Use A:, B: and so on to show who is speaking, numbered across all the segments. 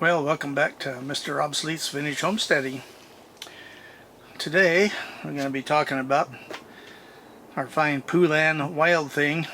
A: Well, welcome back to Mr. Obsolete's Vintage Homesteading. Today we're going to be talking about our fine Poulan wild thing,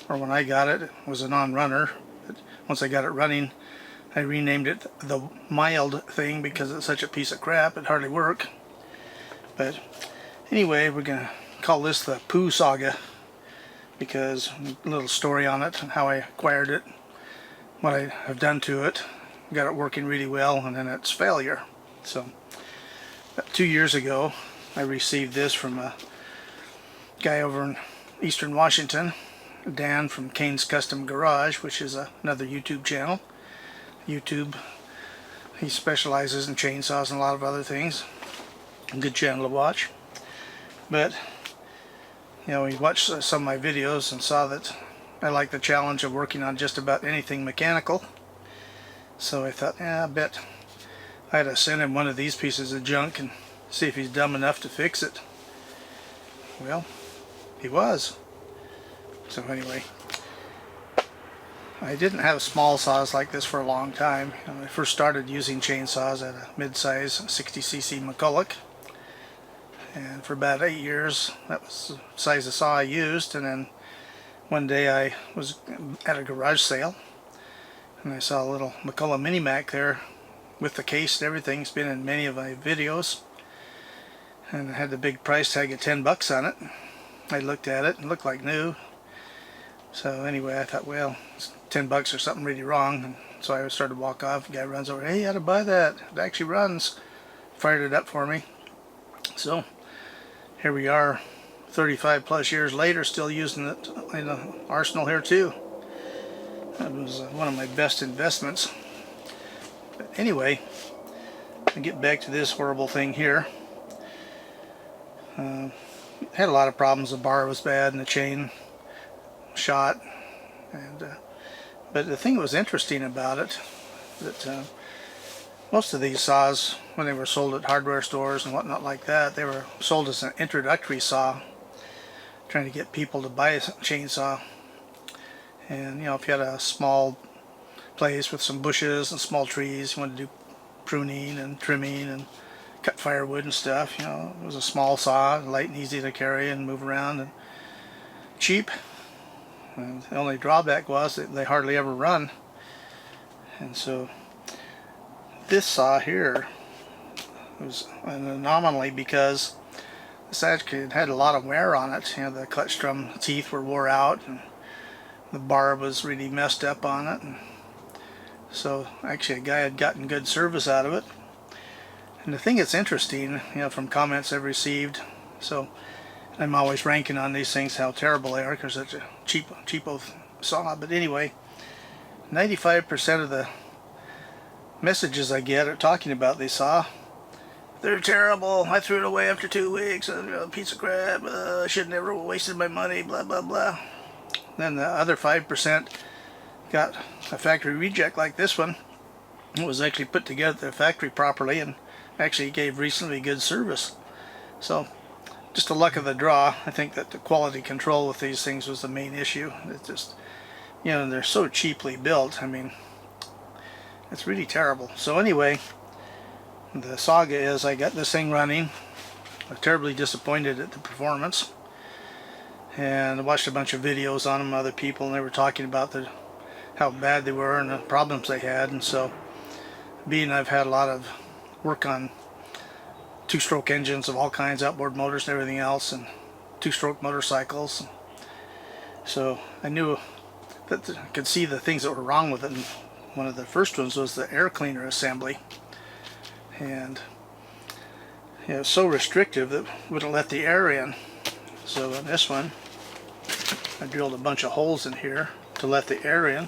A: or when I got it, it was a non-runner. Once I got it running, I renamed it the mild thing because it's such a piece of crap it hardly worked. But anyway, we're going to call this the Poo Saga because a little story on it and how I acquired it, what I have done to it. Got it working really well, and then its failure. So about 2 years ago I received this from a guy over in Eastern Washington, Dan from Kane's Custom Garage, which is another YouTube channel. He specializes in chainsaws and a lot of other things. A good channel to watch. But you know, he watched some of my videos and saw that I like the challenge of working on just about anything mechanical. So I thought, I bet I had to send him one of these pieces of junk and see if he's dumb enough to fix it. Well, he was. So anyway, I didn't have small saws like this for a long time. When I first started using chainsaws, I had a mid-size 60cc McCulloch. And for about 8 years, that was the size of saw I used. And then one day I was at a garage sale, and I saw a little McCulloch Mini Mac there with the case and everything. It's been in many of my videos, and it had the big price tag of $10 on it. I looked at it and it looked like new. So anyway, I thought, well, it's $10 or something really wrong. And so I started to walk off. The guy runs over, hey, you ought to buy that. It actually runs. Fired it up for me. So here we are, 35 plus years later, still using it in the arsenal here too. That was one of my best investments. But anyway, to get back to this horrible thing here. Had a lot of problems. The bar was bad and the chain shot. But the thing that was interesting about it, that most of these saws, when they were sold at hardware stores and whatnot like that, they were sold as an introductory saw, trying to get people to buy a chainsaw. And you know, if you had a small place with some bushes and small trees, you wanted to do pruning and trimming and cut firewood and stuff, you know, it was a small saw, light and easy to carry and move around and cheap. And the only drawback was that they hardly ever run. And so this saw here was an anomaly because this actually had a lot of wear on it. You know, the clutch drum teeth were wore out and the bar was really messed up on it. And so actually a guy had gotten good service out of it. And the thing that's interesting, you know, from comments I've received, so I'm always ranking on these things how terrible they are because it's a cheapo saw. But anyway, 95% of the messages I get are talking about this saw. They're terrible. I threw it away after 2 weeks. A piece of crap. I should never have wasted my money. Blah blah blah. Then the other 5% got a factory reject like this one. It was actually put together at the factory properly and actually gave reasonably good service. So just the luck of the draw. I think that the quality control with these things was the main issue. It's just, you know, they're so cheaply built. I mean, it's really terrible. So anyway, the saga is I got this thing running. I'm terribly disappointed at the performance. And I watched a bunch of videos on them, other people, and they were talking about how bad they were and the problems they had. And so, being I've had a lot of work on two-stroke engines of all kinds, outboard motors and everything else, and two-stroke motorcycles, so I knew that I could see the things that were wrong with it. And one of the first ones was the air cleaner assembly, and you know, it was so restrictive that it wouldn't let the air in. So in this one, I drilled a bunch of holes in here to let the air in.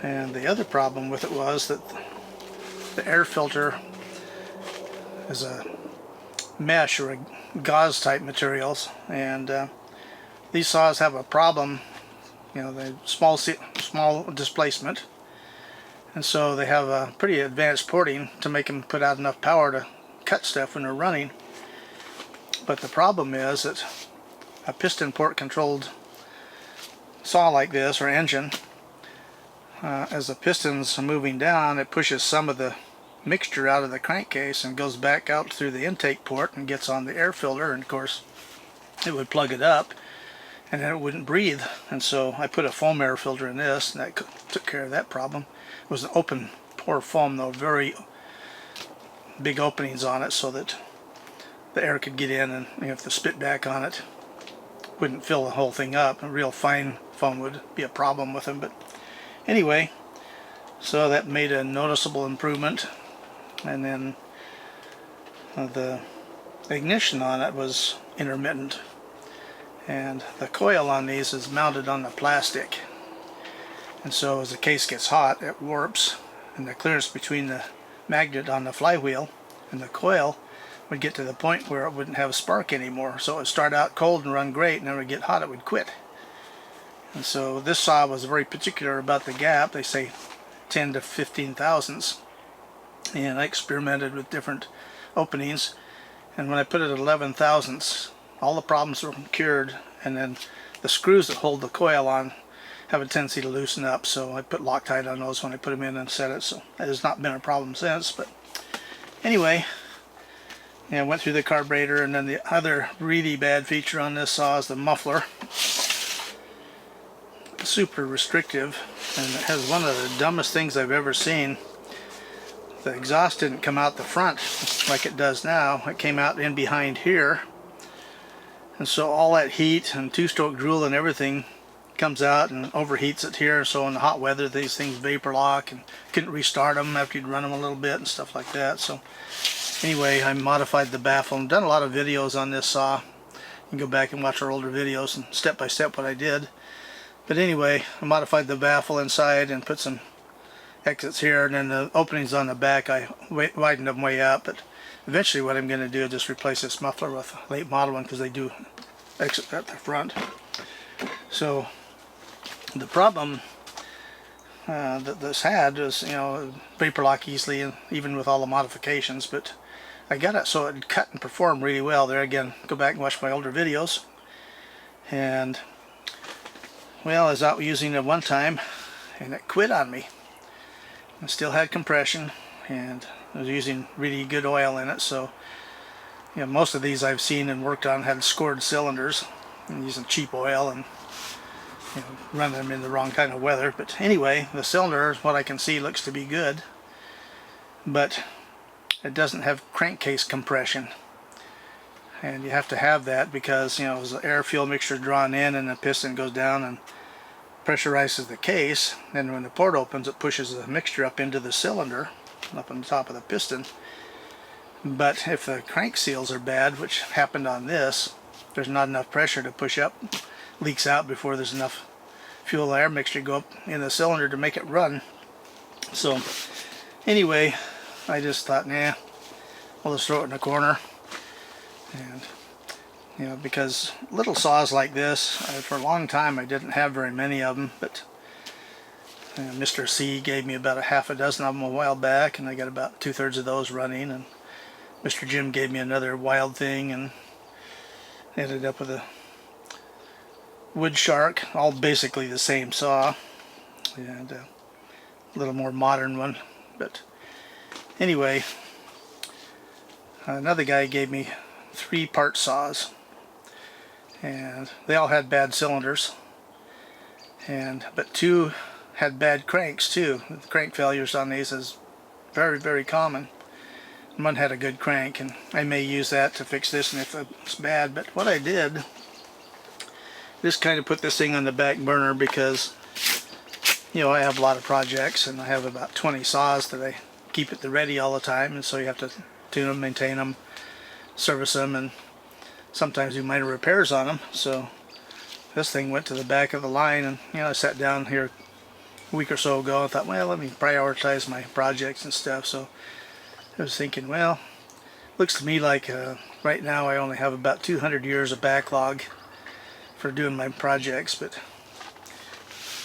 A: And the other problem with it was that the air filter is a mesh or a gauze type materials, and these saws have a problem. You know, they small displacement, and so they have a pretty advanced porting to make them put out enough power to cut stuff when they're running. But the problem is that a piston port controlled saw like this, or engine, as the piston's moving down, it pushes some of the mixture out of the crankcase and goes back out through the intake port and gets on the air filter, and of course it would plug it up and then it wouldn't breathe. And so I put a foam air filter in this, and that took care of that problem. It was an open pore foam though, very big openings on it so that the air could get in, and if the spit back on it wouldn't fill the whole thing up. A real fine foam would be a problem with them. But anyway, so that made a noticeable improvement. And then the ignition on it was intermittent, and the coil on these is mounted on the plastic, and so as the case gets hot it warps, and the clearance between the magnet on the flywheel and the coil would get to the point where it wouldn't have a spark anymore. So it would start out cold and run great, and then it would get hot, it would quit. And so this saw was very particular about the gap. They say 10 to 15 thousandths, and I experimented with different openings, and when I put it at 11 thousandths, all the problems were cured. And then the screws that hold the coil on have a tendency to loosen up, so I put Loctite on those when I put them in and set it, so that has not been a problem since. But anyway, yeah, I went through the carburetor. And then the other really bad feature on this saw is the muffler. Super restrictive, and it has one of the dumbest things I've ever seen. The exhaust didn't come out the front like it does now. It came out in behind here, and so all that heat and two-stroke drool and everything comes out and overheats it here. So in the hot weather these things vapor lock, and couldn't restart them after you'd run them a little bit and stuff like that. So anyway, I modified the baffle and done a lot of videos on this saw. You can go back and watch our older videos and step by step what I did. But anyway, I modified the baffle inside and put some exits here, and then the openings on the back I widened them way up. But eventually what I'm going to do is just replace this muffler with a late model one, because they do exit at the front. So the problem that this had is, vapor lock easily, and even with all the modifications. But I got it so it cut and performed really well. There again, go back and watch my older videos. And well, I was out using it one time and it quit on me. I still had compression, and I was using really good oil in it. So most of these I've seen and worked on had scored cylinders, and using cheap oil and running them in the wrong kind of weather. But anyway, the cylinder, what I can see, looks to be good, but it doesn't have crankcase compression, and you have to have that because as the air fuel mixture drawn in and the piston goes down and pressurizes the case, then when the port opens it pushes the mixture up into the cylinder up on the top of the piston. But if the crank seals are bad, which happened on this, there's not enough pressure to push up, leaks out before there's enough fuel air mixture to go up in the cylinder to make it run. So anyway, I just thought, nah, I'll just throw it in the corner. And because little saws like this, for a long time I didn't have very many of them, but Mr. C gave me about a half a dozen of them a while back, and I got about 2/3 of those running. And Mr. Jim gave me another wild thing, and ended up with a Wood Shark, all basically the same saw, and a little more modern one. But anyway, another guy gave me 3-part saws, and they all had bad cylinders, but 2 had bad cranks too. The crank failures on these is very, very common. One had a good crank, and I may use that to fix this and if it's bad. But what I did, just kind of put this thing on the back burner because I have a lot of projects, and I have about 20 saws that I keep at the ready all the time, and so you have to tune them, maintain them, service them, and sometimes do minor repairs on them. So this thing went to the back of the line, and I sat down here a week or so ago and thought, well, let me prioritize my projects and stuff. So I was thinking, well, looks to me like right now I only have about 200 years of backlog for doing my projects, but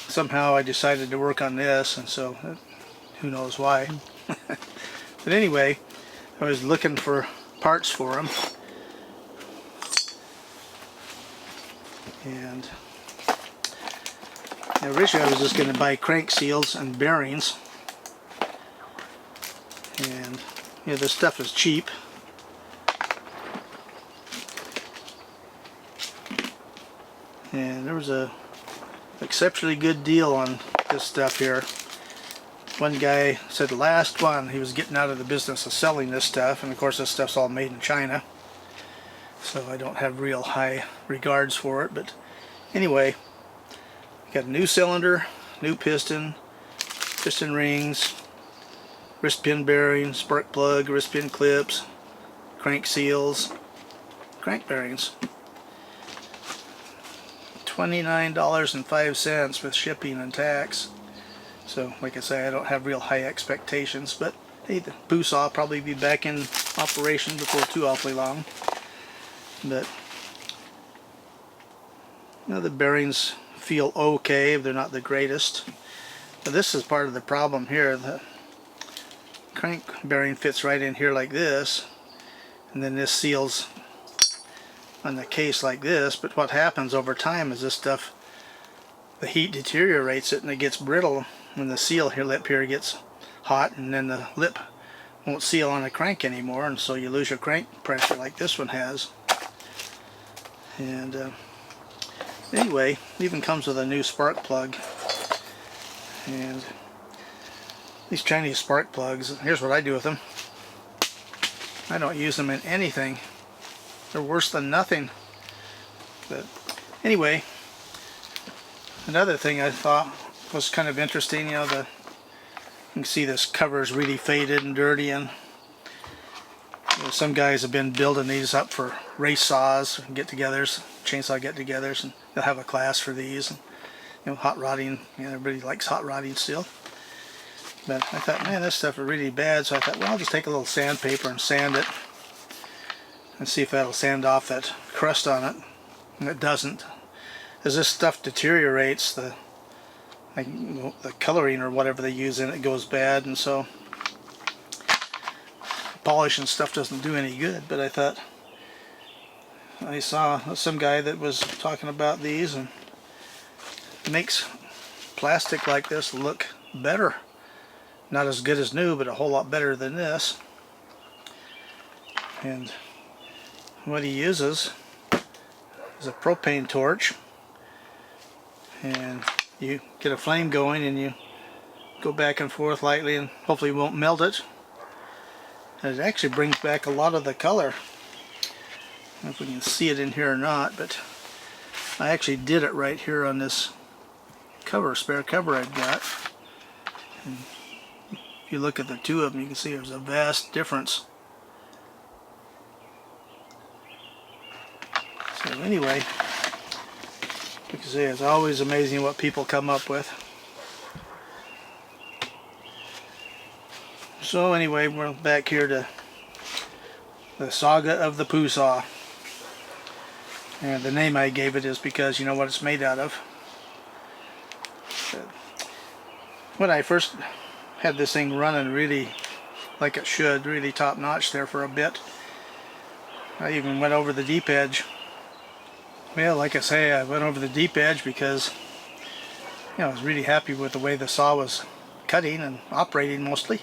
A: somehow I decided to work on this, and so who knows why. But anyway, I was looking for parts for them, and Now, originally I was just going to buy crank seals and bearings, and you know, this stuff is cheap. And there was a exceptionally good deal on this stuff here. One guy said last one he was getting out of the business of selling this stuff, and of course this stuff's all made in China, so I don't have real high regards for it. But anyway, got a new cylinder, new piston, piston rings, wrist pin bearings, spark plug, wrist pin clips, crank seals, crank bearings. $29.05 with shipping and tax. So like I say, I don't have real high expectations, but hey, the Poulan will probably be back in operation before too awfully long. But you know, the bearings feel okay, they're not the greatest. But this is part of the problem here. The crank bearing fits right in here like this, and then this seals on the case like this. But what happens over time is this stuff, the heat deteriorates it and it gets brittle when the seal here, lip here, gets hot, and then the lip won't seal on the crank anymore, and so you lose your crank pressure like this one has. And anyway, it even comes with a new spark plug. And these Chinese spark plugs, here's what I do with them. I don't use them in anything. They're worse than nothing. But anyway, another thing I thought was kind of interesting, you know, you can see this cover is really faded and dirty, and you know, some guys have been building these up for race saws, get-togethers, chainsaw get-togethers, and they'll have a class for these. And, you know, hot rodding, you know, everybody likes hot rodding still. But I thought, man, this stuff is really bad, so I thought, well, I'll just take a little sandpaper and sand it and see if that'll sand off that crust on it. And it doesn't. As this stuff deteriorates, the coloring or whatever they use in it goes bad, and so polish and stuff doesn't do any good. But I thought, I saw some guy that was talking about these, and makes plastic like this look better. Not as good as new, but a whole lot better than this. And what he uses is a propane torch, and you get a flame going and you go back and forth lightly, and hopefully you won't melt it. And it actually brings back a lot of the color. I don't know if we can see it in here or not, but I actually did it right here on this cover, spare cover I've got. And if you look at the two of them, you can see there's a vast difference. So anyway, like I say, it's always amazing what people come up with. So anyway, we're back here to the Saga of the Poulan. And the name I gave it is because you know what it's made out of. When I first had this thing running really like it should, really top notch there for a bit, I even went over the deep edge. Well, like I say, I went over the deep edge because, you know, I was really happy with the way the saw was cutting and operating mostly.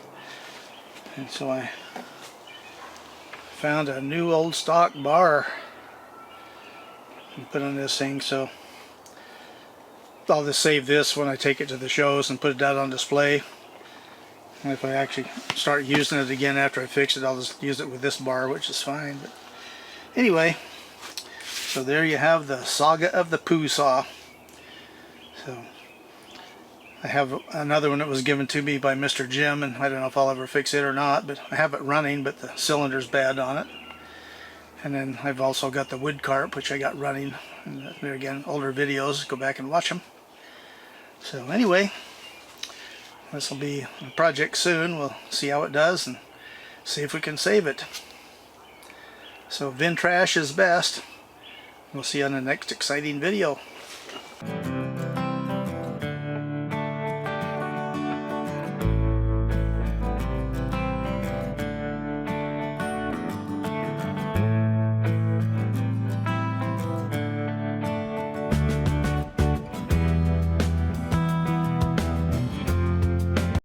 A: And so I found a new old stock bar and put on this thing. So I'll just save this when I take it to the shows and put it out on display. And if I actually start using it again after I fix it, I'll just use it with this bar, which is fine. But anyway, so there you have the Saga of the Poulan. So I have another one that was given to me by Mr. Jim, and I don't know if I'll ever fix it or not, but I have it running, but the cylinder's bad on it. And then I've also got the wood carp, which I got running. And there again, older videos, go back and watch them. So anyway, this will be a project soon. We'll see how it does and see if we can save it. So Vintrash is best. We'll see you on the next exciting video.